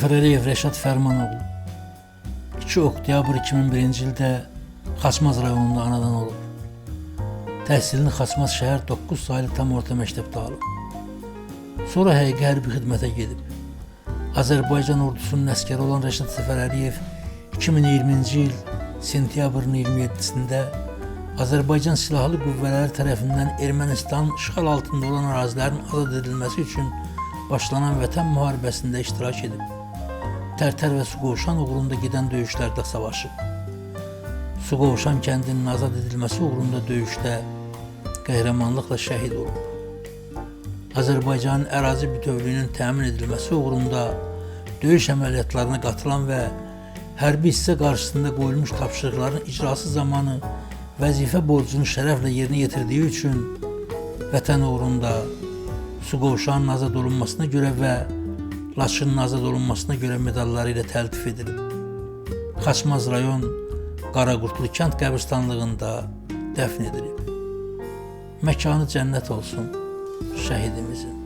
Səfər Əliyev Rəşad Fərmanoğlu 2 oktyabr 2001-ci ildə Xaçmaz rayonunda anadan olub. Təhsilini Xaçmaz şəhər 9 saylı tam orta məktəbdə alıb. Sonra həqiqi hərbi xidmətə gedib. Azərbaycan ordusunun əsgəri olan Rəşad Səfər Əliyev 2020-ci il sentyabrın 27-sində Azərbaycan Silahlı Qüvvələri tərəfindən Ermənistan işğal altında olan ərazilərin azad edilməsi üçün başlanan Vətən müharibəsində iştirak edib. Tərtər və Suqovuşan uğrunda gedən döyüşlərdə savaşıb. Suqovuşan kəndinin azad edilməsi uğrunda döyüşdə qəhrəmanlıqla şəhid olub. Azərbaycanın ərazi bütövlüyünün təmin edilməsi uğrunda döyüş əməliyyatlarına qatılan və hərbi hissə qarşısında qoyulmuş tapşırıqların icrası zamanı vəzifə borcunu şərəflə yerinə yetirdiyi üçün vətən uğrunda Suqovuşanın azad olunmasına görə və Laçının azad olunmasına görə medalları ilə təltif edilib. Xaçmaz rayon Qaraqurtlu kənd qəbirstanlığında dəfn edilib. Məkanı cənnət olsun şəhidimizin.